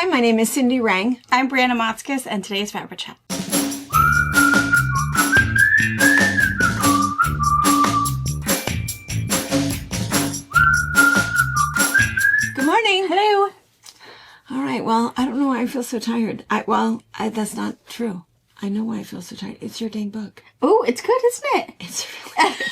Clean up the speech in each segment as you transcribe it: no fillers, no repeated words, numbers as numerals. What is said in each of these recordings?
Hi, my name is Cindy Rang. I'm Brianna Motzkus, and today's FabriChat. Good morning. Hello. All right, well, I don't know why I feel so tired. That's not true. I know why I feel so tired. It's your dang book. Oh, it's good, isn't it? It's really good.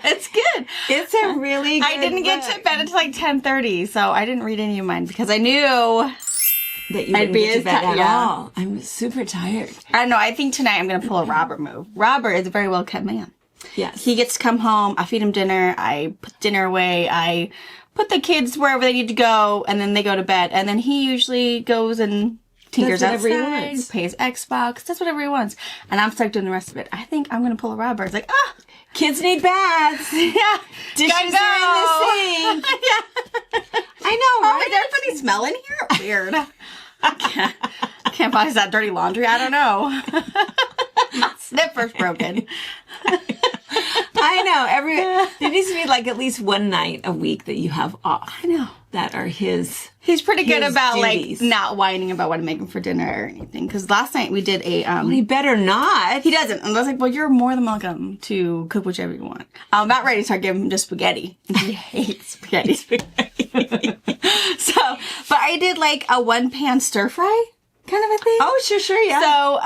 It's good. It's a really good I didn't get book. to bed until like 10:30, so I didn't read any of mine because I knew that you wouldn't get to bed at all. I'm super tired. I don't know. I think tonight I'm going to pull a Robert move. Robert is a very well-kept man. Yes. He gets to come home. I feed him dinner. I put dinner away. I put the kids wherever they need to go, and then they go to bed. And then he usually goes and tinkers outside, plays Xbox, does whatever he wants. And I'm stuck doing the rest of it. I think I'm going to pull a Robert. It's like, kids need baths. Yeah. Dishes are in the sink. Yeah. I know, right? Is there a funny smell in here? Weird. I can't find that dirty laundry. I don't know. My sniffer's broken. I know. There needs to be like at least one night a week that you have off. I know. That are his. He's pretty good about duties. like not whining about what I'm making for dinner or anything. Because last night we did a. Well, he better not. He doesn't. And I was like, well, you're more than welcome to cook whichever you want. I'm about ready to start giving him just spaghetti. He hates spaghetti. But I did like a 1-pan stir fry kind of a thing. Oh, sure, yeah. So,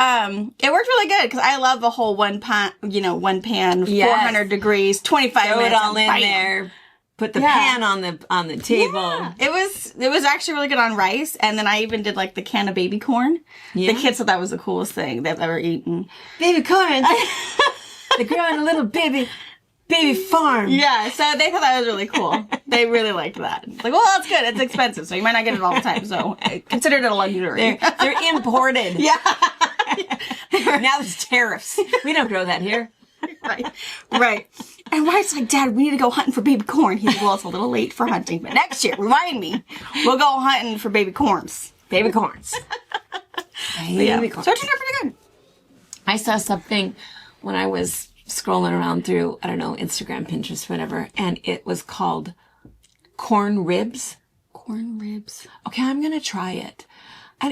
it worked really good because I love the whole one pan, Yes. 400 degrees, 25 Throw minutes. it all in there. Put the pan on the table. Yeah. It was actually really good on rice, and then I even did like the can of baby corn. Yeah. The kids thought that was the coolest thing they've ever eaten. Baby corn. They're growing a little baby farm. Yeah, so they thought that was really cool. They really liked that. Like, well, that's good. It's expensive, so you might not get it all the time. So consider it a luxury. They're imported. Yeah. Now there's tariffs. We don't grow that here. Right. And Wyatt's like, Dad, we need to go hunting for baby corn. He's like, well, it's a little late for hunting, but next year, remind me. We'll go hunting for baby corns. Baby corns. Baby corns. So it turned out pretty good. I saw something when I was scrolling around through, I don't know, Instagram, Pinterest, whatever, and it was called corn ribs. Corn ribs. Okay, I'm going to try it.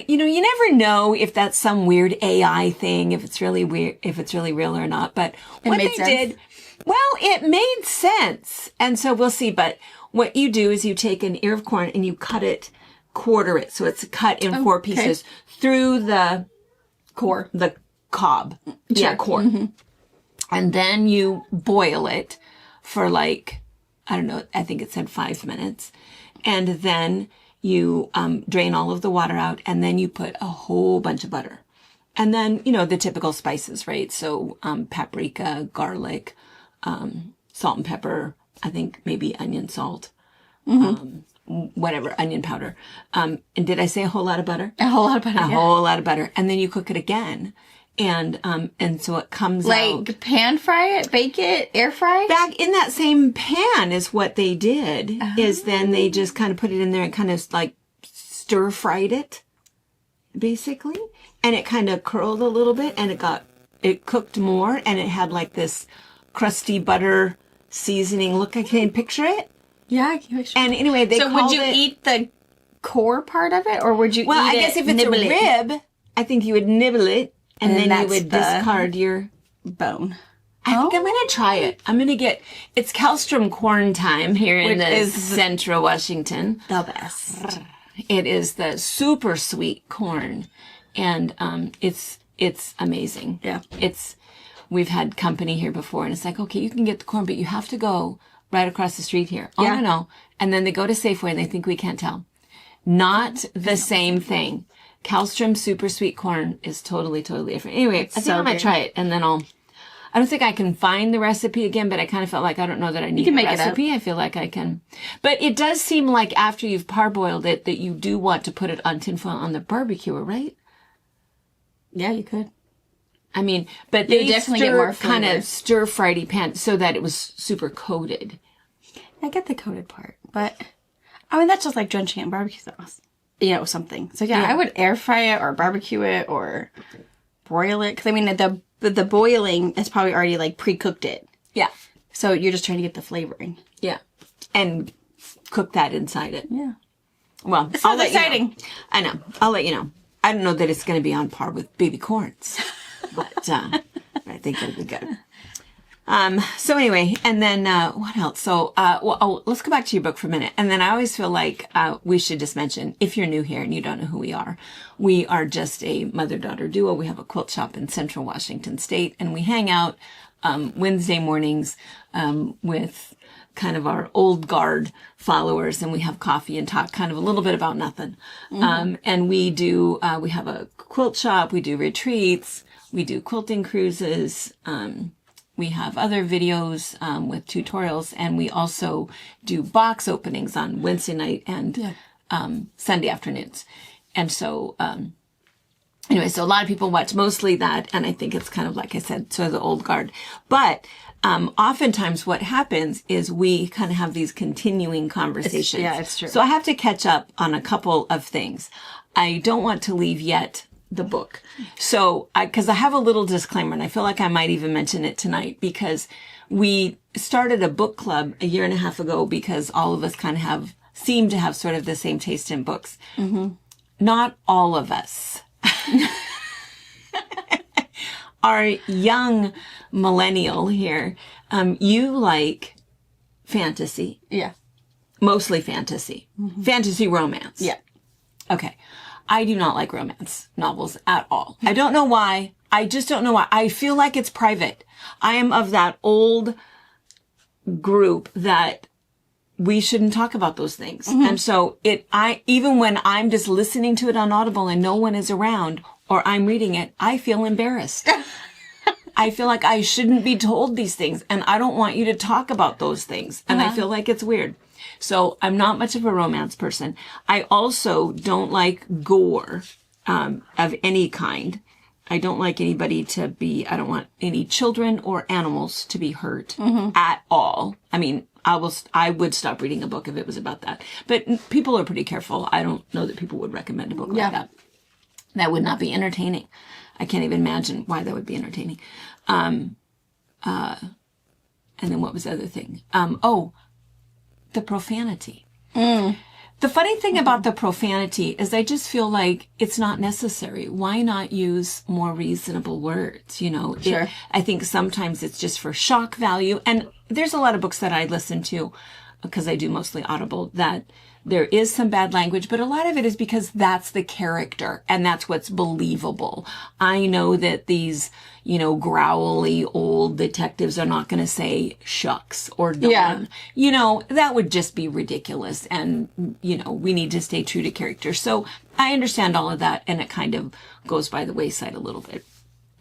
You never know if that's some weird AI thing, if it's really weird, if it's really real or not. But what they did, well, it made sense. And so we'll see. But what you do is you take an ear of corn and you quarter it. So it's cut in 4 pieces through the the cob. Sure. Yeah, core. Mm-hmm. And then you boil it for like, I don't know, I think it said 5 minutes. And then you drain all of the water out, and then you put a whole bunch of butter. And then, the typical spices, right? So paprika, garlic, salt and pepper, I think maybe onion salt, whatever, onion powder. And did I say a whole lot of butter? A whole lot of butter. A whole lot of butter. And then you cook it again. And so it comes out. Like pan fry it, bake it, air fry? Back in that same pan is what they did, is then they just kind of put it in there and kind of like stir fried it, basically. And it kind of curled a little bit and it cooked more and it had like this crusty butter seasoning look. I can picture it. Yeah, I can picture it. And anyway, would you eat the core part of it or would you eat it? Well, I guess if it's a rib, I think you would nibble it. And then you would discard your bone. I think I'm going to try it. I'm going to it's Calstrom corn time here in central Washington. The best. It is the super sweet corn. And it's amazing. Yeah. We've had company here before and it's like, okay, you can get the corn, but you have to go right across the street here. Oh, no. And then they go to Safeway and they think we can't tell. Not the same thing. Calstrom super sweet corn is totally, totally different. Anyway, I think I might try it and then I don't think I can find the recipe again, but I kind of felt like I don't know that I need a recipe. I feel like I can. But it does seem like after you've parboiled it that you do want to put it on tinfoil on the barbecue, right? Yeah, you could. I mean, but they definitely get more kind of stir-friedy pan so that it was super coated. I get the coated part, but I mean, that's just like drenching it in barbecue sauce. Something. So yeah, I would air fry it or barbecue it or broil it. Cause I mean, the boiling is probably already like pre-cooked it. Yeah. So you're just trying to get the flavoring. Yeah. And cook that inside it. Yeah. Well, it sounds exciting. You know. I know. I'll let you know. I don't know that it's going to be on par with Baby Corns, but I think it'll be good. So anyway, and then, what else? So, let's go back to your book for a minute. And then I always feel like, we should just mention, if you're new here and you don't know who we are just a mother-daughter duo. We have a quilt shop in Central Washington State, and we hang out, Wednesday mornings, with kind of our old guard followers, and we have coffee and talk kind of a little bit about nothing. And we have a quilt shop, we do retreats, we do quilting cruises, we have other videos with tutorials, and we also do box openings on Wednesday night and Sunday afternoons. And so, anyway, so a lot of people watch mostly that, and I think it's kind of, like I said, sort of the old guard. But oftentimes what happens is we kind of have these continuing conversations. It's true. So I have to catch up on a couple of things. I don't want to leave yet the book. So, because I have a little disclaimer, and I feel like I might even mention it tonight, because we started a book club a year and a half ago because all of us kind of seem to have sort of the same taste in books. Mm-hmm. Not all of us. Our young millennial here, you like fantasy. Yeah. Mostly fantasy. Mm-hmm. Fantasy romance. Yeah. Okay. I do not like romance novels at all. I don't know why. I just don't know why. I feel like it's private. I am of that old group that we shouldn't talk about those things. Mm-hmm. And so even when I'm just listening to it on Audible and no one is around or I'm reading it, I feel embarrassed. I feel like I shouldn't be told these things, and I don't want you to talk about those things. And I feel like it's weird. So I'm not much of a romance person. I also don't like gore of any kind. I don't like I don't want any children or animals to be hurt at all. I mean, I would stop reading a book if it was about that. But people are pretty careful. I don't know that people would recommend a book like that. That would not be entertaining. I can't even imagine why that would be entertaining. And then what was the other thing? The profanity. The funny thing about the profanity is I just feel like it's not necessary. Why not use more reasonable words? You know, sure. I think sometimes it's just for shock value. And there's a lot of books that I listen to, because I do mostly Audible, that there is some bad language, but a lot of it is because that's the character and that's what's believable. I know that these, growly old detectives are not going to say shucks or darn. Yeah. That would just be ridiculous. And, we need to stay true to character. So I understand all of that, and it kind of goes by the wayside a little bit.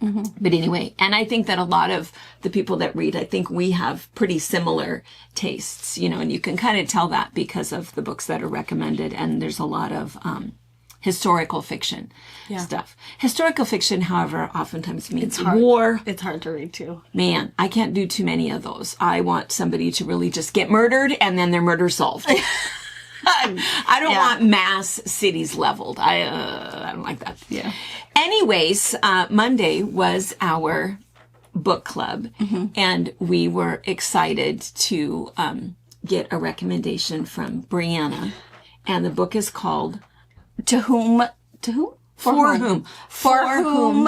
Mm-hmm. But anyway, and I think that a lot of the people that read, I think we have pretty similar tastes, and you can kind of tell that because of the books that are recommended. And there's a lot of historical fiction stuff. Historical fiction, however, oftentimes means war. It's hard to read too. Man, I can't do too many of those. I want somebody to really just get murdered and then their murder solved. I don't want mass cities leveled. I don't like that. Yeah. Anyways, Monday was our book club, and we were excited to get a recommendation from Brianna, and the book is called For Whom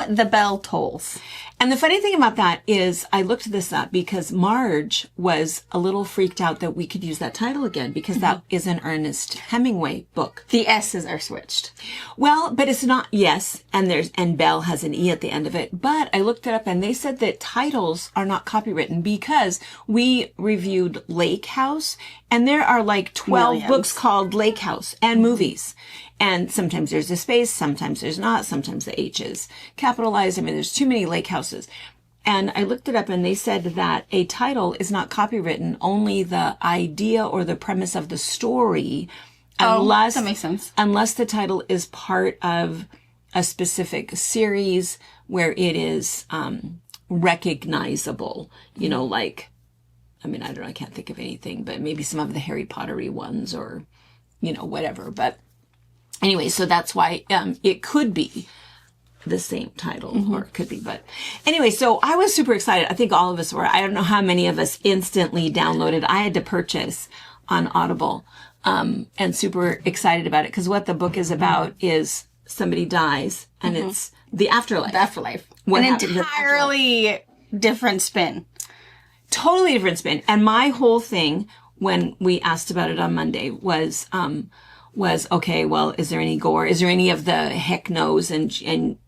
the Bell Tolls. And the funny thing about that is I looked this up because Marge was a little freaked out that we could use that title again, because that is an Ernest Hemingway book. The S's are switched. Well, but it's not, yes, and Bell has an E at the end of it. But I looked it up and they said that titles are not copywritten, because we reviewed Lake House and there are like 12 books called Lake House and movies. And sometimes there's a space, sometimes there's not, sometimes the H is capitalized. I mean, there's too many lake houses. And I looked it up and they said that a title is not copywritten, only the idea or the premise of the story, unless that makes sense. Unless the title is part of a specific series where it is recognizable, like, I mean, I don't know, I can't think of anything, but maybe some of the Harry Pottery ones or, whatever. But anyway, so that's why it could be the same title, or it could be. But anyway, so I was super excited. I think all of us were. I don't know how many of us instantly downloaded. I had to purchase on Audible and super excited about it. Because what the book is about is somebody dies, and it's the afterlife. The afterlife. What An happens in the entirely different spin. Totally different spin. And my whole thing when we asked about it on Monday was okay, well, is there any gore? Is there any of the heck no's? And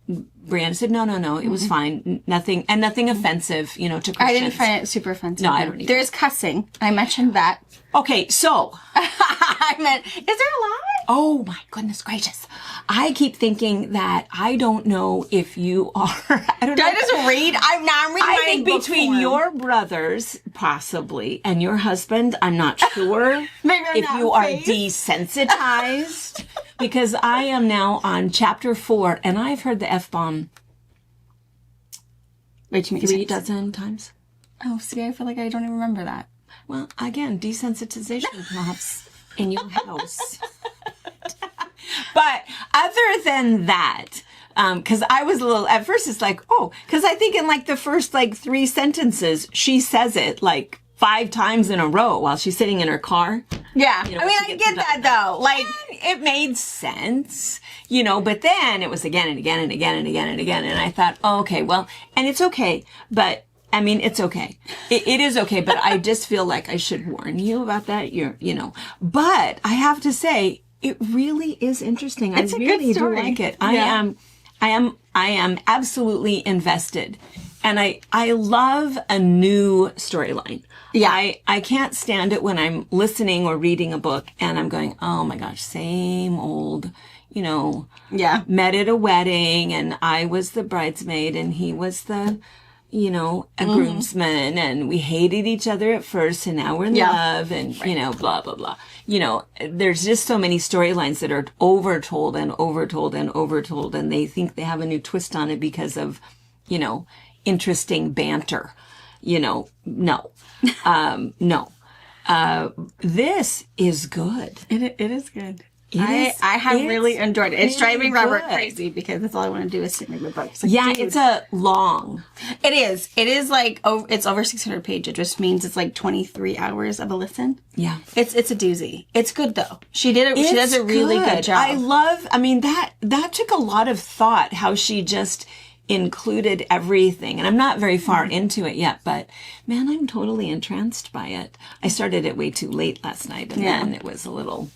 Brianna said, no, it was fine. Nothing offensive, to Christians. I didn't find it super offensive. No, I don't either. There's cussing. I mentioned that. Okay, so. I meant, is there a lot? Oh my goodness gracious. I keep thinking that I don't know if you are. I don't know. Did I just read? I'm reading I my think book between form. your brothers, possibly, and your husband, I'm not sure Maybe I'm if not you are phased. desensitized. Because I am now on chapter 4, and I've heard the F-bomb Way too many 3 times. dozen times. Oh, see, I feel like I don't even remember that. Well, again, desensitization perhaps in your house. But other than that, because I was a little, at first it's like, because I think in like the first like 3 sentences, she says it like 5 times in a row while she's sitting in her car. Yeah. I mean, I get that though. Like, it made sense, but then it was again and again and again and again and again. And I thought, okay, well, and it's okay, but I mean, it's okay. It is okay, but I just feel like I should warn you about that. But I have to say, it really is interesting. It's I a good really do story. like it. Yeah. I am absolutely invested. And I love a new storyline. Yeah. I can't stand it when I'm listening or reading a book and I'm going, oh my gosh, same old, yeah. met at a wedding and I was the bridesmaid and he was the, a groomsman and we hated each other at first and now we're in love and, blah, blah, blah. There's just so many storylines that are overtold and overtold and overtold and they think they have a new twist on it because of, interesting banter. No. No. This is good. It is good. I have really enjoyed it. It's driving Robert crazy because that's all I want to do is sit and read my books. Like, yeah, dude. it's a long. It is. It is like, it's over 600 pages, which means it's like 23 hours of a listen. Yeah. It's a doozy. It's good though. She does a really good job. That took a lot of thought how she just included everything. And I'm not very far into it yet, but man, I'm totally entranced by it. I started it way too late last night and then it was a little,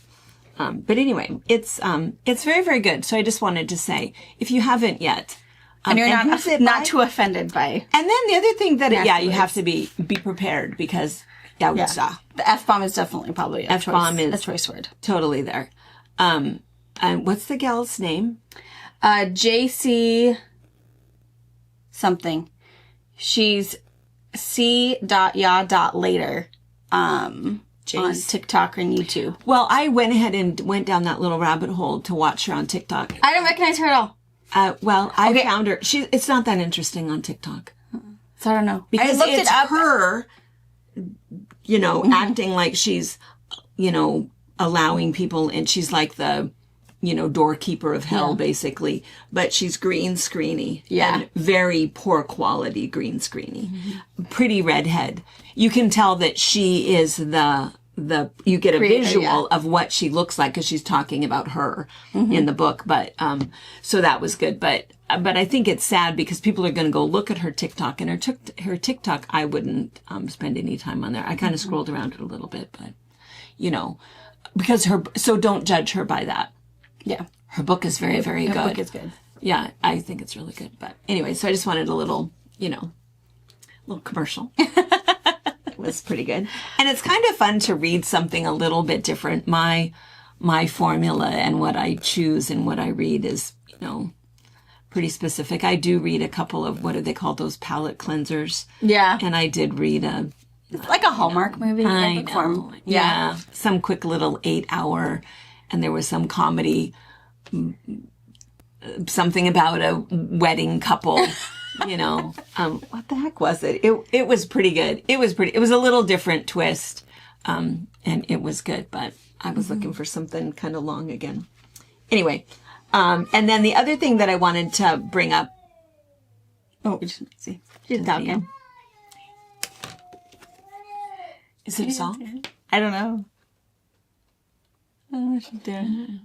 but anyway, it's very, very good. So I just wanted to say, if you haven't yet, and you're not too offended by. And then the other thing that, you have to be prepared because, the F-bomb is definitely probably a choice word. Totally there. And what's the gal's name? JC something. She's c.ya.later on TikTok and YouTube. Well, I went ahead and went down that little rabbit hole to watch her on TikTok. I don't recognize her at all. I found her. It's not that interesting on TikTok. So I don't know. Because I looked it's it up. her, acting like she's, allowing people, and she's like the, doorkeeper of hell, basically. But she's green screeny. Yeah. And very poor quality green screeny. Mm-hmm. Pretty redhead. You can tell that she is you get a visual of what she looks like because she's talking about her in the book. But, so that was good. But I think it's sad because people are going to go look at her TikTok, and her TikTok, I wouldn't, spend any time on there. I kind of scrolled around it a little bit, but, because so don't judge her by that. Yeah. Her book is very, very good. Her book is good. Yeah, I think it's really good. But anyway, so I just wanted a little, little commercial. It was pretty good. And it's kind of fun to read something a little bit different. My formula and what I choose and what I read is, pretty specific. I do read a couple of, what do they call those, palate cleansers? Yeah. And I did read it's like a Hallmark movie. I know. Yeah. Some quick little 8-hour, and there was some comedy, something about a wedding couple, what the heck was it? It was pretty good. It was a little different twist. And it was good, but I was looking for something kind of long again. Anyway. And then the other thing that I wanted to bring up. Oh, see. She's talking. Is it a song? I don't know. Oh, she's doing.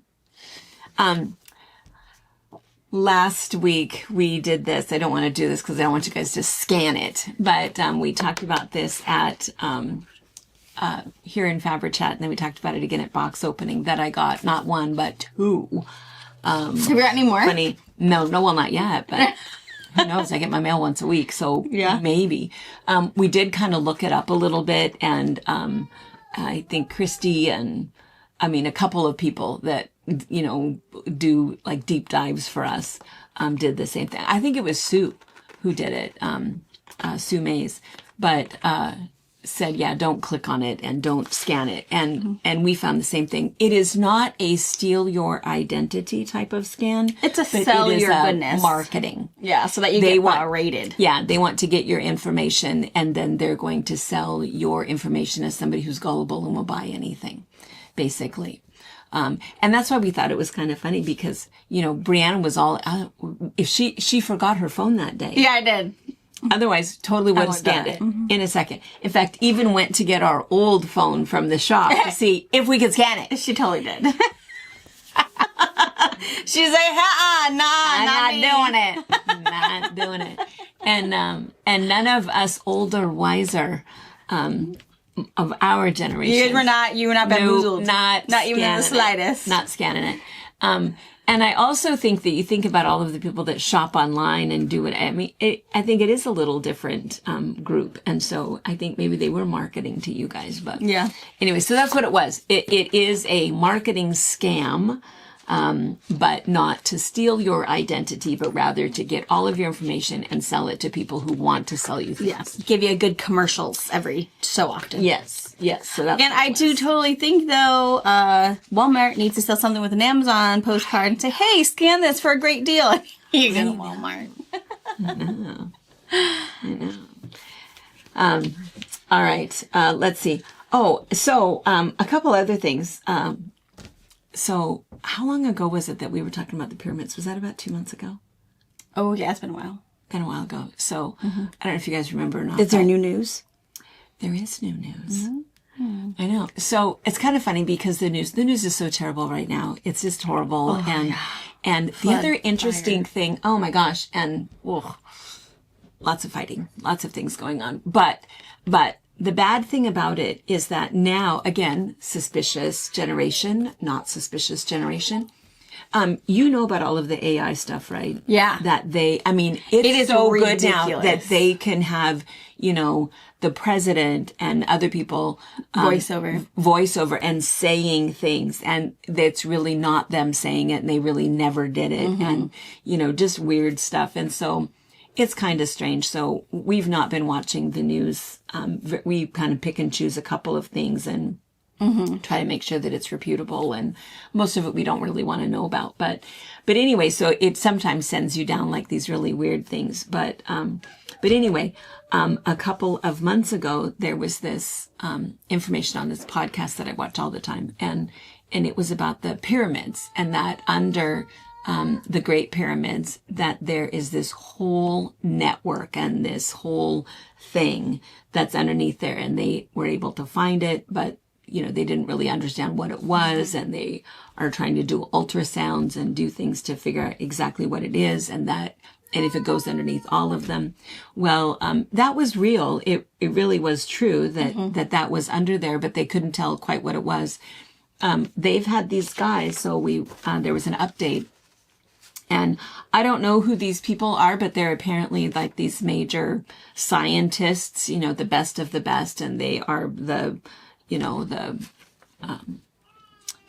Last week we did this. I don't want to do this because I don't want you guys to scan it, but we talked about this at here in FabriChat, and then we talked about it again at box opening that I got not one but two. Have you got any more? Funny, no, well, not yet, but who knows? I get my mail once a week, so yeah, maybe. We did kind of look it up a little bit, and I think Christy and a couple of people that do like deep dives for us did the same thing. I think it was Sue who did it, Sue Mays, but said, yeah, don't click on it and don't scan it. And we found the same thing. It is not a steal your identity type of scan. It's a sell your goodness. Marketing. Yeah, so that you get rated. Yeah, they want to get your information, and then they're going to sell your information as somebody who's gullible and will buy anything, basically. And that's why we thought it was kind of funny because, Brianna was all, if she forgot her phone that day. Yeah, I did. Otherwise, totally would have scanned it in a second. In fact, even went to get our old phone from the shop to see if we could scan it. She totally did. She's like, I'm not doing it. Not doing it. And none of us older, wiser, of our generation. You were not bamboozled. Not even in the slightest. Not scanning it. And I also think that you think about all of the people that shop online and do it. I think it is a little different group. And so I think maybe they were marketing to you guys. But yeah. Anyway, so that's what it was. It is a marketing scam, but not to steal your identity, but rather to get all of your information and sell it to people who want to sell you things. Yes. Give you good commercials every so often. Yes. So that's and I do totally think, though, Walmart needs to sell something with an Amazon postcard and say, hey, scan this for a great deal. You go to Walmart. I know. All right. Let's see. Oh, so a couple other things. So how long ago was it that we were talking about the pyramids? Was that about 2 months ago? Oh, yeah, it's been a while. Been a while ago. So I don't know if you guys remember or not. Is there new news? There is new news. Mm-hmm. I know. So it's kind of funny because the news is so terrible right now. It's just horrible. And the other interesting thing, oh my gosh, and lots of fighting, lots of things going on. But the bad thing about it is that now, again, suspicious generation, not suspicious generation. You know about all of the AI stuff, right? Yeah. That it is so ridiculous. Good now that they can have, the president and other people voiceover and saying things, and that's really not them saying it, and they really never did it, and just weird stuff. And so it's kind of strange. So we've not been watching the news. We kind of pick and choose a couple of things and try to make sure that it's reputable, and most of it we don't really want to know about. But anyway, so it sometimes sends you down like these really weird things. But anyway, a couple of months ago, there was this information on this podcast that I watch all the time, and it was about the pyramids, and that under the Great Pyramids, that there is this whole network and this whole thing that's underneath there, and they were able to find it, but they didn't really understand what it was, and they are trying to do ultrasounds and do things to figure out exactly what it is, and if it goes underneath all of them. Well, that was real. It really was true that that was under there, but they couldn't tell quite what it was. They've had these guys, so there was an update, and I don't know who these people are, but they're apparently like these major scientists, the best of the best, and they are the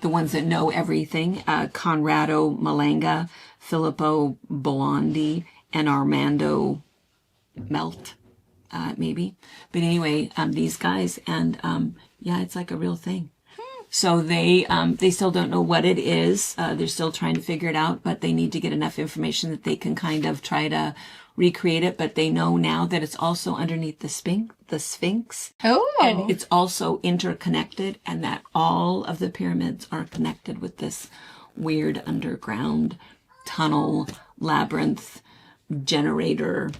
ones that know everything. Conrado Malanga, Filippo Bolandi, and Armando Melt, maybe. But anyway, these guys, and it's like a real thing. So they still don't know what it is. They're still trying to figure it out, but they need to get enough information that they can kind of try to recreate it. But they know now that it's also underneath the Sphinx. Oh. And it's also interconnected, and that all of the pyramids are connected with this weird underground tunnel, labyrinth, generator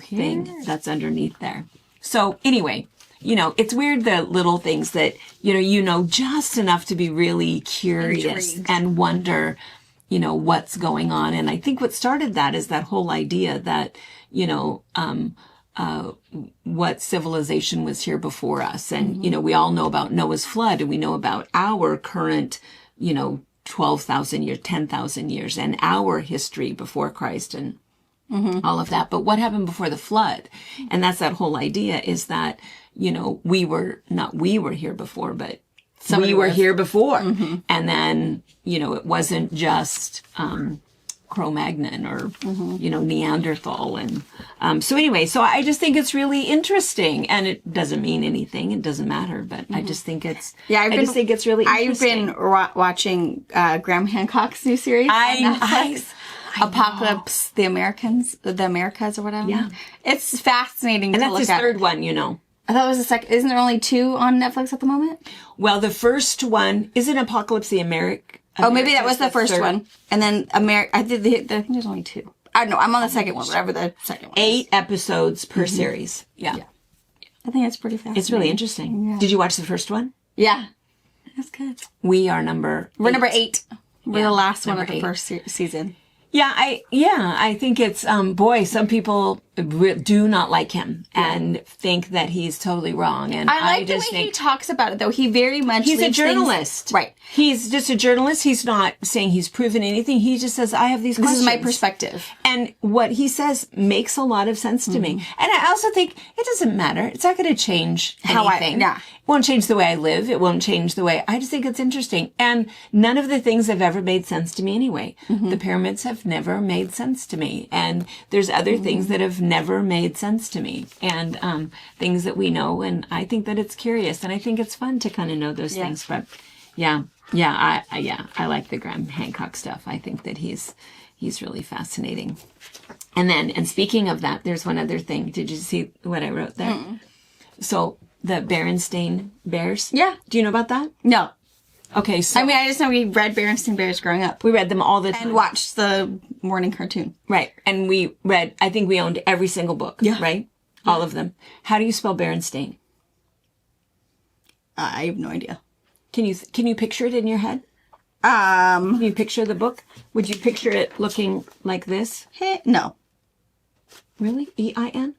thing that's underneath there. So anyway, it's weird, the little things that, just enough to be really curious Intrigued. and wonder, what's going on. And I think what started that is that whole idea that, what civilization was here before us. And, we all know about Noah's flood, and we know about our current, 12,000 years, 10,000 years, and our history before Christ and all of that. But what happened before the flood? And that's that whole idea, is that, we were here before, but we were here before. And then, it wasn't just, Cro-Magnon or, Neanderthal. And, so anyway, so I just think it's really interesting, and it doesn't mean anything. It doesn't matter, but I just think it's, I just think it's really interesting. I've been watching, Graham Hancock's new series on Netflix. Apocalypse, the Americas or whatever. Yeah. It's fascinating and to look at. And that's his third one, I thought it was the second. Isn't there only 2 on Netflix at the moment? Well, the first one, isn't Apocalypse the Americas? Oh, maybe that was the first one. And then I think there's only 2. I don't know. I'm on the second one, whatever the second one is. 8 episodes per series. Yeah. I think it's pretty fascinating. It's really interesting. Yeah. Did you watch the first one? Yeah. That's good. We are number 8. We're number 8. We're the last one of the first season. Yeah, I think it's, some people do not like him and think that he's totally wrong. And I like the way he talks about it, though. He very much he's a journalist. Right. He's just a journalist. He's not saying he's proven anything. He just says, I have these questions. This is my perspective. And what he says makes a lot of sense to me. And I also think it doesn't matter. It's not going to change anything. It won't change the way I live. It won't change the way, I just think it's interesting. And none of the things have ever made sense to me anyway. The pyramids have never made sense to me. And there's other things that have never made sense to me, and things that we know. And I think that it's curious, and I think it's fun to kind of know those things. But I like the Graham Hancock stuff. I think that he's really fascinating. And speaking of that, there's one other thing. Did you see what I wrote there? So the Berenstain Bears. Yeah. Do you know about that? No. Okay, so... I just know we read Berenstain Bears growing up. We read them all the time. And watched the morning cartoon. Right. And we read, I think we owned every single book. Yeah. Right? Yeah. All of them. How do you spell Berenstain? I have no idea. Can you picture it in your head? Can you picture the book? Would you picture it looking like this? No. Really? E-I-N?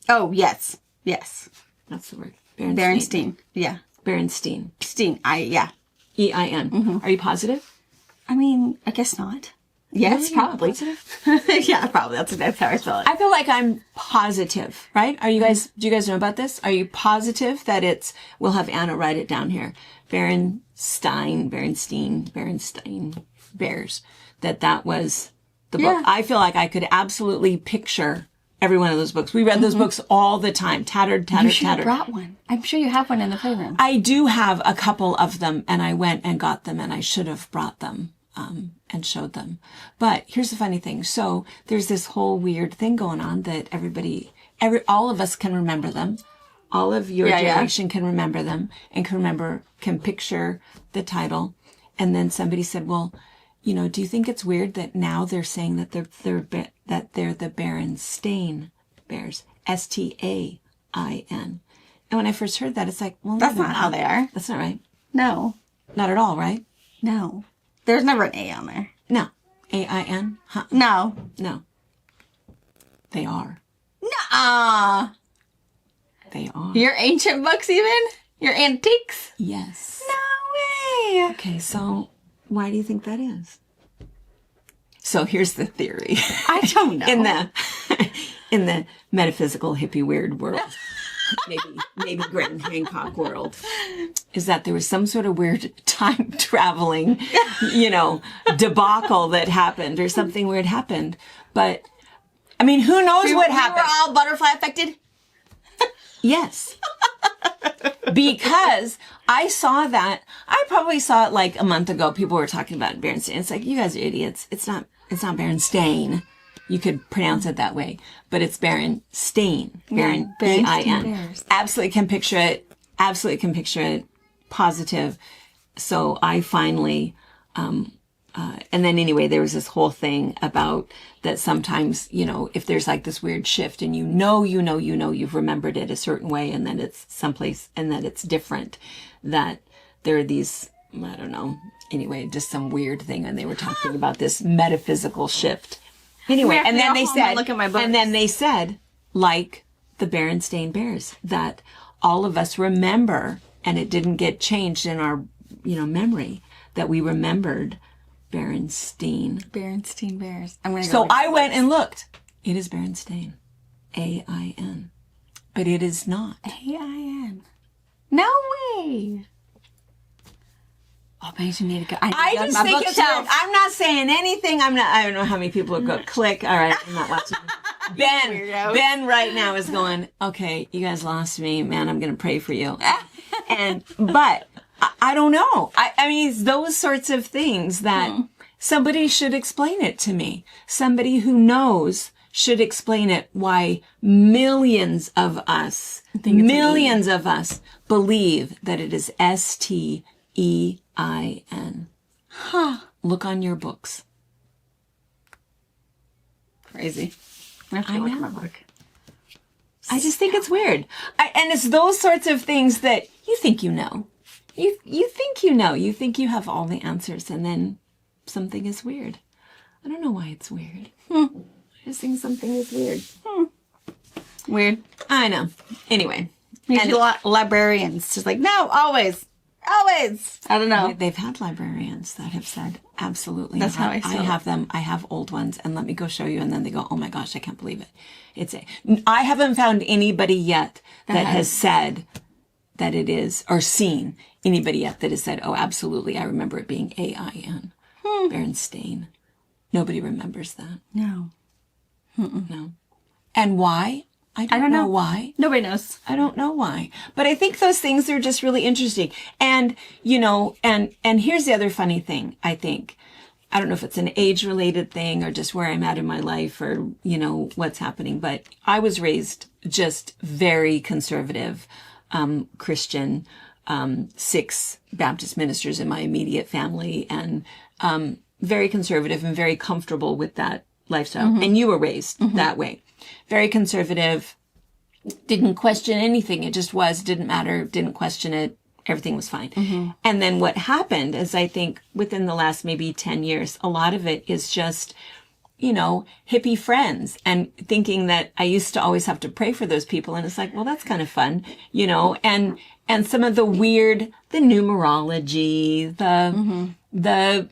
Oh, yes. Yes. That's the word. Berenstain. Yeah. Berenstain. Yeah. E-I-N. Are you positive? I guess not. Yes, really? probably. Yeah, probably. That's how I spell it. I feel like I'm positive, right? Are you guys, do you guys know about this? Are you positive that we'll have Anna write it down here. Berenstain Bears. That was the book. I feel like I could absolutely picture every one of those books. We read those books all the time. Tattered. You should have brought one. I'm sure you have one in the playroom. I do have a couple of them, and I went and got them, and I should have brought them and showed them. But here's the funny thing. So there's this whole weird thing going on that all of us can remember them. All of your generation can remember them and can picture the title. And then somebody said, well, do you think it's weird that now they're saying that they're the Berenstain Bears, S-T-A-I-N. And when I first heard that, it's like, well, that's not how they are. That's not right. No. Not at all, right? No. There's never an A on there. No. A-I-N? Huh. No. No. They are. Nuh-uh. They are. Your ancient books even? Your antiques? Yes. No way. Okay, so why do you think that is? So here's the theory. I don't know. In the metaphysical hippie weird world, maybe Graham Hancock world, is that there was some sort of weird time traveling, debacle that happened, or something weird happened. But who knows what happened? We were all butterfly affected. Yes. Because I saw that. I probably saw it like a month ago. People were talking about Berenstain. It's like, you guys are idiots. It's not Berenstain. You could pronounce it that way, but it's Berenstain. B-I-N. Absolutely can picture it. Positive. So I finally, and then anyway, there was this whole thing about that sometimes, if there's like this weird shift and you've remembered it a certain way and then it's someplace and then it's different, that there are these, I don't know, anyway, just some weird thing. And they were talking about this metaphysical shift. Anyway, and then they said, like the Berenstain Bears, that all of us remember, and it didn't get changed in our, memory, that we remembered Berenstain Bears. I went and looked. It is Berenstain. A-I-N. But it is not. A-I-N. No way. Oh, maybe you need to go. I just think it's weird. I'm not saying anything. I don't know how many people would go click. All right, I'm not watching. Ben right now is going, okay, you guys lost me. Man, I'm going to pray for you. But I don't know. I mean, it's those sorts of things that somebody should explain it to me. Somebody who knows should explain it, why millions of us believe that it is S-T-E-I-N. Look on your books. Crazy. I have to look at my book. I just think it's weird. And it's those sorts of things that you think you know. You think you know. You think you have all the answers, and then something is weird. I don't know why it's weird. I just think something is weird. Weird. I know. Anyway. And librarians. Just like, no, always. Always. I don't know. They've had librarians that have said, absolutely. That's how I feel. I have them. I have old ones, and let me go show you. And then they go, oh my gosh, I can't believe it. I haven't found anybody yet that has said that it is, or seen anybody yet that has said, oh, absolutely, I remember it being A-I-N. Berenstain. Nobody remembers that. No. No. And why? I don't know why. Nobody knows. I don't know why. But I think those things are just really interesting. And, and here's the other funny thing, I think. I don't know if it's an age-related thing or just where I'm at in my life or, what's happening. But I was raised just very conservative, Christian, 6 Baptist ministers in my immediate family, and very conservative and very comfortable with that lifestyle. And you were raised that way. Very conservative, didn't question anything. It just was, didn't matter, didn't question it. Everything was fine. And then what happened is, I think within the last maybe 10 years, a lot of it is just, hippie friends, and thinking that I used to always have to pray for those people. And it's like, well, that's kind of fun, and some of the weird, the numerology, the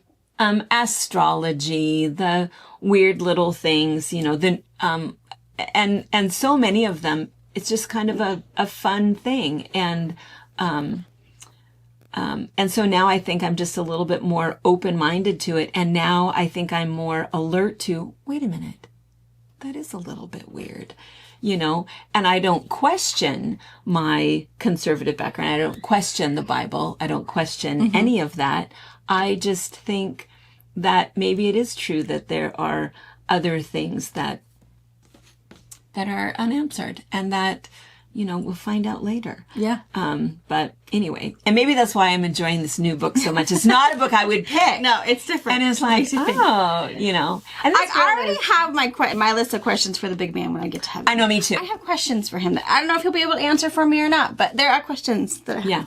astrology, the weird little things, and so many of them, it's just kind of a fun thing. And so now I think I'm just a little bit more open-minded to it. And now I think I'm more alert to, wait a minute, that is a little bit weird, and I don't question my conservative background. I don't question the Bible. I don't question any of that. I just think that maybe it is true that there are other things that are unanswered, and that, we'll find out later. Yeah. But anyway, and maybe that's why I'm enjoying this new book so much. It's not a book I would pick. No, it's different. And it's like, And I already have my list of questions for the big man when I get to heaven. I know, me too. I have questions for him that I don't know if he'll be able to answer for me or not, but there are questions that I have. Yeah.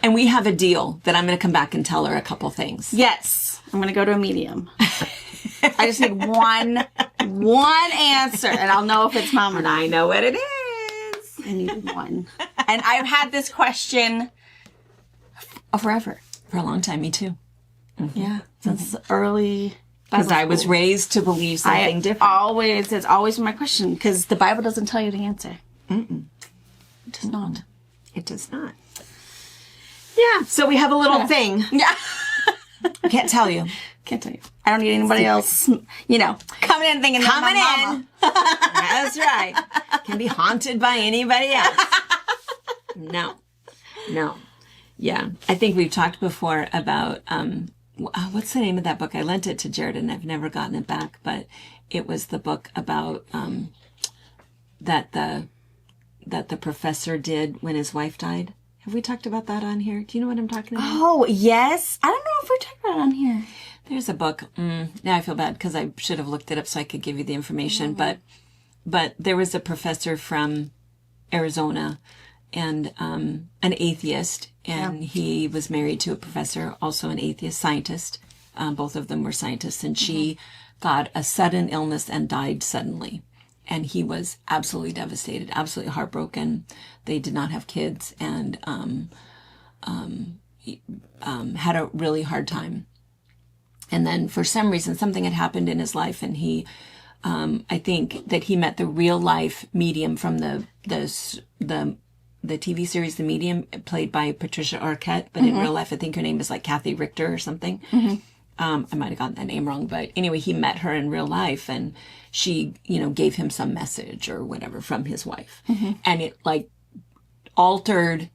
And we have a deal that I'm going to come back and tell her a couple things. Yes. I'm going to go to a medium. I just need one answer, and I'll know if it's mom or not. I know what it is. I need one. And I've had this question forever. For a long time, me too. Yeah. Since early. Because I was raised to believe something different. It's always my question, because the Bible doesn't tell you the answer. Mm-mm. It does not. It does not. Yeah. So we have a little thing. Yeah. I can't tell you. Can't tell you. I don't need anybody else, coming in thinking coming in. That's right. Can be haunted by anybody else. No. Yeah. I think we've talked before about, what's the name of that book? I lent it to Jared and I've never gotten it back, but it was the book about, that the professor did when his wife died. Have we talked about that on here? Do you know what I'm talking about? Oh, yes. I don't know if we talked about it on here. There's a book. Now I feel bad because I should have looked it up so I could give you the information. But there was a professor from Arizona and an atheist, and he was married to a professor, also an atheist scientist. Both of them were scientists, and she got a sudden illness and died suddenly. And he was absolutely devastated, absolutely heartbroken. They did not have kids, and had a really hard time. And then for some reason, something had happened in his life, and he, I think that he met the real life medium from the TV series, The Medium, played by Patricia Arquette, but in real life, I think her name is like Kathy Richter or something. I might have gotten that name wrong, but anyway, he met her in real life, and she, gave him some message or whatever from his wife. And it like altered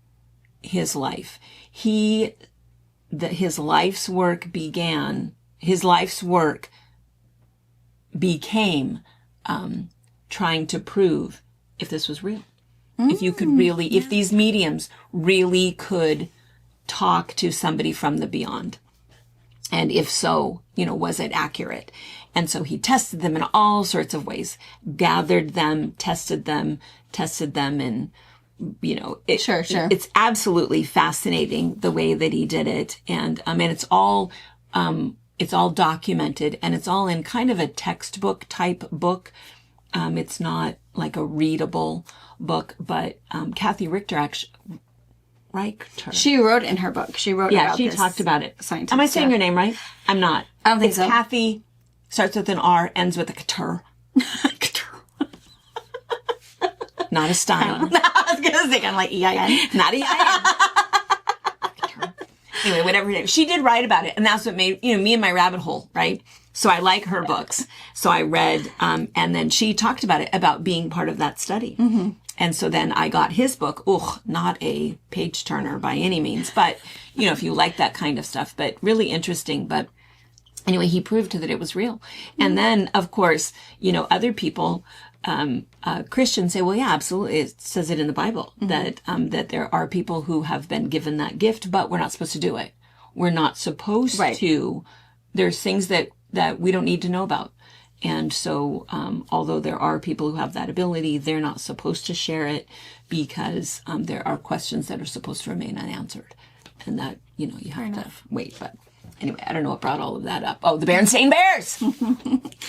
his life. His life's work became trying to prove if this was real. If you could really, if these mediums really could talk to somebody from the beyond. And if so, was it accurate? And so he tested them in all sorts of ways, gathered them, tested them, and, it's absolutely fascinating the way that he did it. And it's all documented, and it's all in kind of a textbook type book. It's not like a readable book, but Kathy Richter Reichter. She wrote in her book. She wrote about she this talked about it. Scientist. Am I saying your name right? I'm not. I don't think so. Kathy, starts with an R, ends with a Couture. Not a Stein. I was going to say kind of like EIN. Not EIN. Anyway, whatever her name. She did write about it, and that's what made, me and my rabbit hole, right? So I like her books. So I read, and then she talked about it, about being part of that study. And so then I got his book. Not a page turner by any means, but, if you like that kind of stuff, but really interesting. But anyway, he proved that it was real. And then, of course, other people, Christians say, well, yeah, absolutely. It says it in the Bible that there are people who have been given that gift, but we're not supposed to do it. We're not supposed to. There's things that we don't need to know about. And so, although there are people who have that ability, they're not supposed to share it because, there are questions that are supposed to remain unanswered, and that, you have to wait. But anyway, I don't know what brought all of that up. Oh, the Berenstain Bears.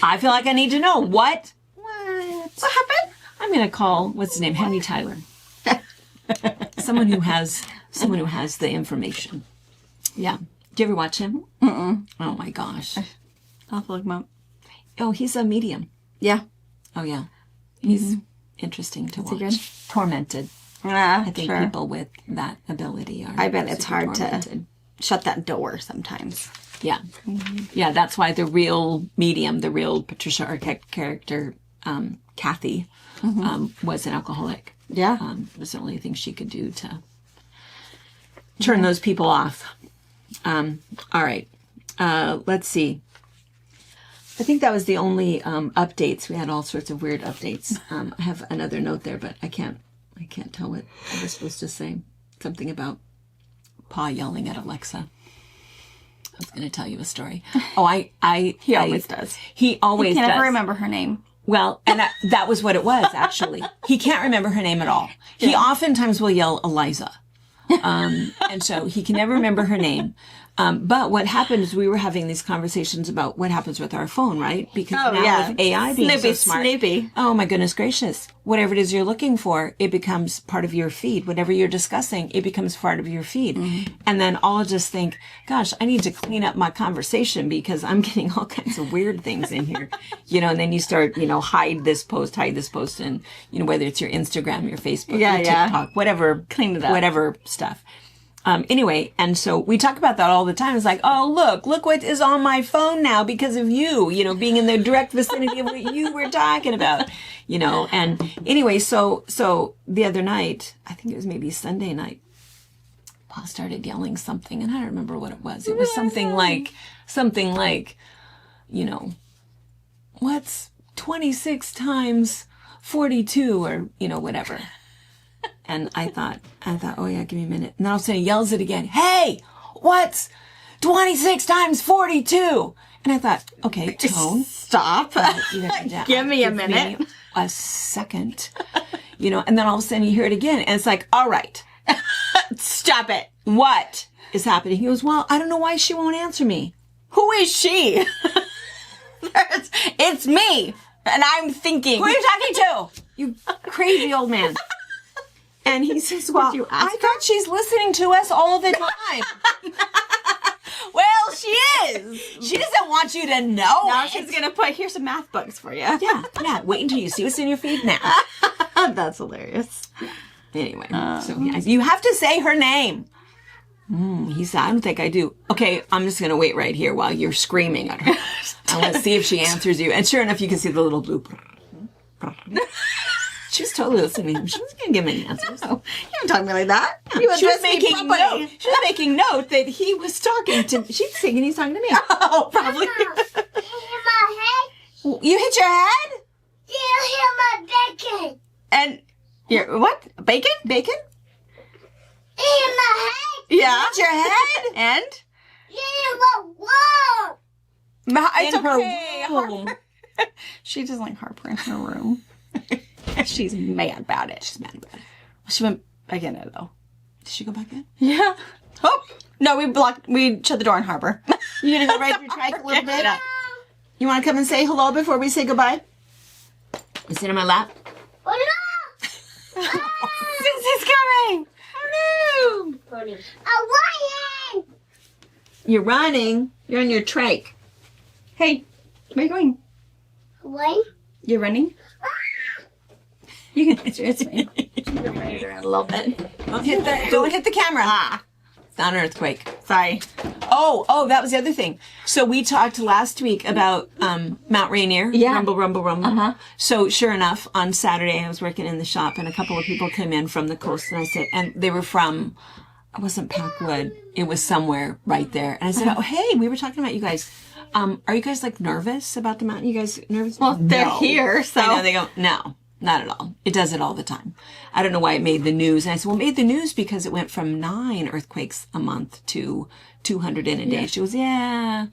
I feel like I need to know what happened. I'm going to call, what's his name? Henry Tyler. someone who has the information. Yeah. Do you ever watch him? Mm-mm. Oh my gosh. I'll have to look him up. Oh, he's a medium. Yeah. Oh, yeah. He's interesting to watch. Good? Tormented. I think people with that ability are. I bet it's hard tormented. to shut that door sometimes. Yeah. Yeah, that's why the real medium, the real Patricia Arquette character, Kathy, was an alcoholic. Yeah. It was the only thing she could do to turn those people off. All right. Let's see. I think that was the only updates. We had all sorts of weird updates. I have another note there, but I can't tell what I was supposed to say. Something about Pa yelling at Alexa. I was going to tell you a story. Oh, he always does. He always does. He can never remember her name. Well, and that was what it was, actually. He can't remember her name at all. Yeah. He oftentimes will yell Eliza. And so he can never remember her name. But what happened is we were having these conversations about what happens with our phone, right? Because now with AI being so smart. Snoopy. Oh my goodness gracious. Whatever it is you're looking for, it becomes part of your feed. Whatever you're discussing, it becomes part of your feed. Mm-hmm. And then I'll just think, gosh, I need to clean up my conversation because I'm getting all kinds of weird things in here. And then you start, hide this post, and, whether it's your Instagram, your Facebook, your TikTok, whatever. Clean it up. Whatever stuff. Anyway, and so we talk about that all the time. It's like, oh, look what is on my phone now because of you, being in the direct vicinity of what you were talking about, and anyway, so the other night, I think it was maybe Sunday night, Paul started yelling something and I don't remember what it was. It was something like, what's 26 times 42 or, whatever. And I thought, oh yeah, give me a minute. And then all of a sudden he yells it again. Hey, what's 26 times 42. And I thought, okay, tone. Stop. Give me a minute. A second. And then all of a sudden you hear it again. And it's like, all right. Stop it. What is happening? He goes, well, I don't know why she won't answer me. Who is she? It's me. And I'm thinking. Who are you talking to? You crazy old man. And he says, well, I thought she's listening to us all the time. Well, she is. She doesn't want you to know. Now she's going to put, here's some math books for you. Yeah. Wait until you see what's in your feed now. That's hilarious. Anyway, so you have to say her name. He said, I don't think I do. Okay, I'm just going to wait right here while you're screaming at her. And let's see if she answers you. And sure enough, you can see the little blue. She was totally listening. She wasn't going to give me an answer. No, you don't talk to me like that. She was making note that he was talking to. She's thinking he's talking to me. Oh, probably. You hit your head? You hit my bacon. And what? Bacon? Bacon? In my head. Yeah. Hit your head? And? In my wall. It's in okay. her room. She doesn't like Harper in her room. She's mad about it. She's mad about it. She went back in it, though. Did she go back in? Yeah. Oh. No, we shut the door on Harper. You gonna go right through trike a little bit? You want to come and say hello before we say goodbye? You sit on my lap? Oh no! Sissy's coming! Oh no! I'm running. You're running. You're on your trike. Hey, where are you going? What? You're running? You can it's me. You're running around a little bit. Don't hit the camera. It's not an earthquake. Sorry. Oh, that was the other thing. So we talked last week about Mount Rainier. Yeah. Rumble, rumble, rumble. Uh-huh. So sure enough, on Saturday I was working in the shop and a couple of people came in from the coast and I said, and they were from, it wasn't Packwood. It was somewhere right there. And I said, oh, hey, we were talking about you guys. Are you guys like nervous about the mountain? You guys nervous? Well, they're here, so. I know, they go, no. Not at all. It does it all the time. I don't know why it made the news. And I said, well, it made the news because it went from 9 earthquakes a month to 200 in a day. She goes, yeah,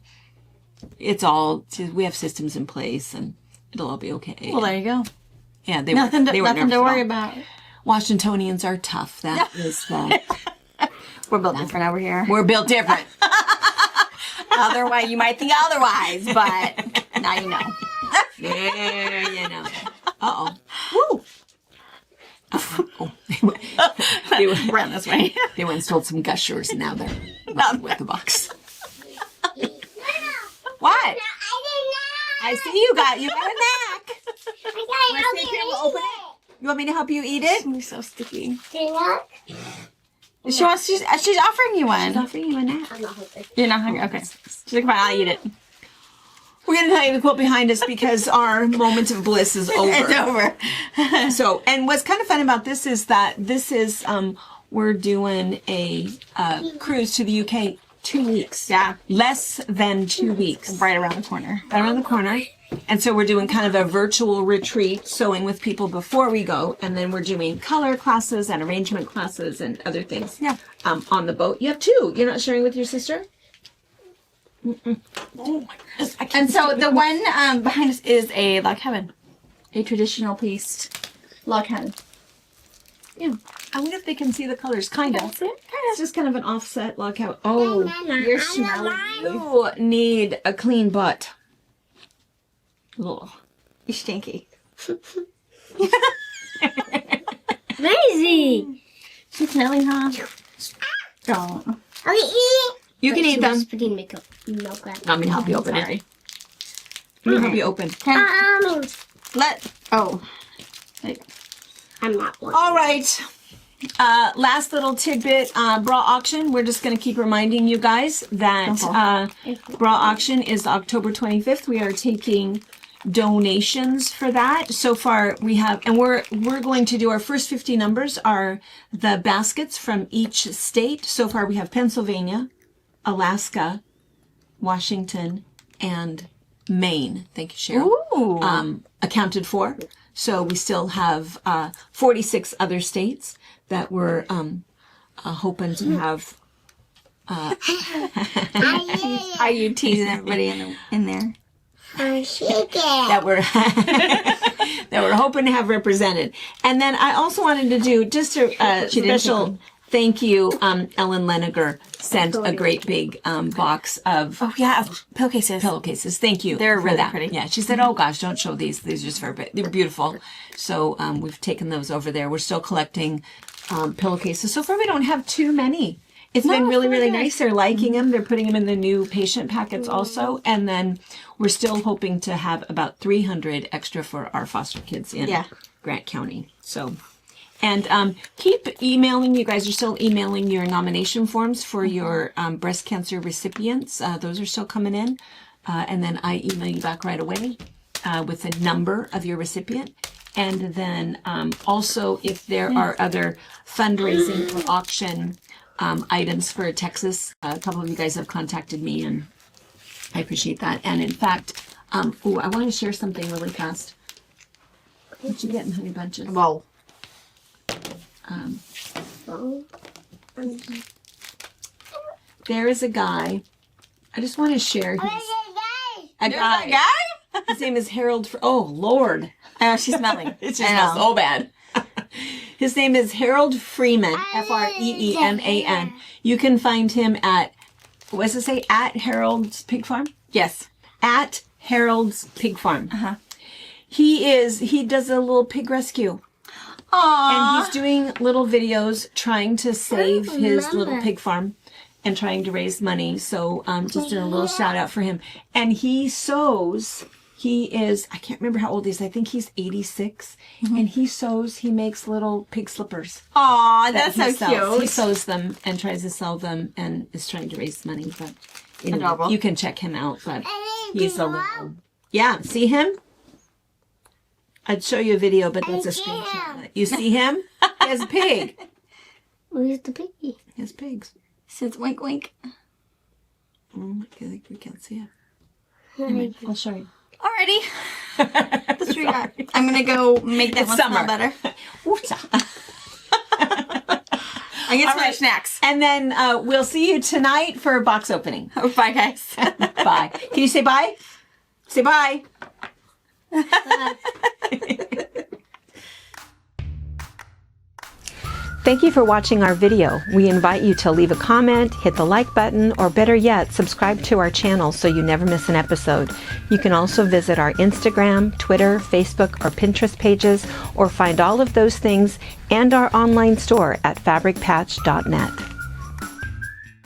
we have systems in place and it'll all be okay. Well, there you go. Yeah, nothing to worry about. Washingtonians are tough. That is we're built different over here. We're built different. Otherwise, you might think otherwise, but now you know. There you know. Uh-oh. Woo! Oh. They ran this way. They went and stole some gushers and now they're not with the box. What? I see you got a knack. Open it. You want me to help you eat it? You're so sticky. Dinner? She's offering you one. She's offering you a nap. I'm not hungry. You're not hungry? Okay. She's like, fine, I'll eat it. We're going to tell you the quote behind us because our moment of bliss is over. It's over. So, and what's kind of fun about this is that this is, we're doing a cruise to the UK 2 weeks. Yeah. Less than 2 weeks. Right around the corner. Right around the corner. And so we're doing kind of a virtual retreat, sewing with people before we go. And then we're doing color classes and arrangement classes and other things. Yeah. On the boat. You have 2. You're not sharing with your sister? Mm-mm. Oh my goodness. And so the one behind us is a log cabin. A traditional pieced log cabin. Yeah. I wonder if they can see the colors. Kind of. That's it. It's just kind of an offset log cabin. Oh, You're smelly. you need a clean butt. Ugh. You're stinky. Lazy. She's smelly, huh? Don't. Are we eating? You can eat them. Putting makeup. Milk out. I'm going to help you open it. Sorry. I'm going to help you open. I'm not one. All right. Last little tidbit, bra auction. We're just going to keep reminding you guys that bra auction is October 25th. We are taking donations for that. So far we have, and we're going to do our first 50 numbers are the baskets from each state. So far we have Pennsylvania, Alaska, Washington, and Maine. Thank you, Cheryl. Ooh. Accounted for. So we still have 46 other states that we're hoping to have Are you teasing everybody in there? That we're that we're hoping to have represented. And then I also wanted to do just a special thank you. Ellen Leniger sent a great big box of pillowcases. Thank you. They're for really that. pretty. Yeah, she said, "Oh gosh, don't show these. These are just for they're beautiful." So we've taken those over there. We're still collecting pillowcases. So far, we don't have too many. It's been really, really nice. They're liking them. They're putting them in the new patient packets also. And then we're still hoping to have about 300 extra for our foster kids in Grant County. So, and keep emailing. You guys are still emailing your nomination forms for your breast cancer recipients. Those are still coming in. And then I email you back right away with the number of your recipient. And then also if there are other fundraising or auction items for Texas. A couple of you guys have contacted me, and I appreciate that. And in fact, I want to share something really fast. What you get in Honey Bunches? Whoa. There is a guy. I just want to share his. A guy. His name is Harold. Oh Lord! I know she's smelling. It just smells so bad. His name is Harold Freeman, Freeman. You can find him at, what does it say? At Harold's Pig Farm? Yes. At Harold's Pig Farm. He does a little pig rescue. Aww. And he's doing little videos trying to save his little pig farm and trying to raise money. So just doing a little shout out for him. And he sews. He is, I can't remember how old he is. I think he's 86. And he makes little pig slippers. Aw, that's so cute. He sews them and tries to sell them and is trying to raise money. But anyway, you can check him out. But he's a little, yeah, see him? I'd show you a video, but that's a screenshot. You see him? He has a pig. Where's the piggy? He has pigs. Says wink wink. I think we can't see it. Anyway, I'll show you. Alrighty. That's what we got. I'm going to go make that one smell better. I get some snacks. And then we'll see you tonight for a box opening. Bye, guys. Bye. Can you say bye? Say bye. Thank you for watching our video. We invite you to leave a comment, hit the like button, or better yet, subscribe to our channel so you never miss an episode. You can also visit our Instagram, Twitter, Facebook, or Pinterest pages, or find all of those things and our online store at fabricpatch.net.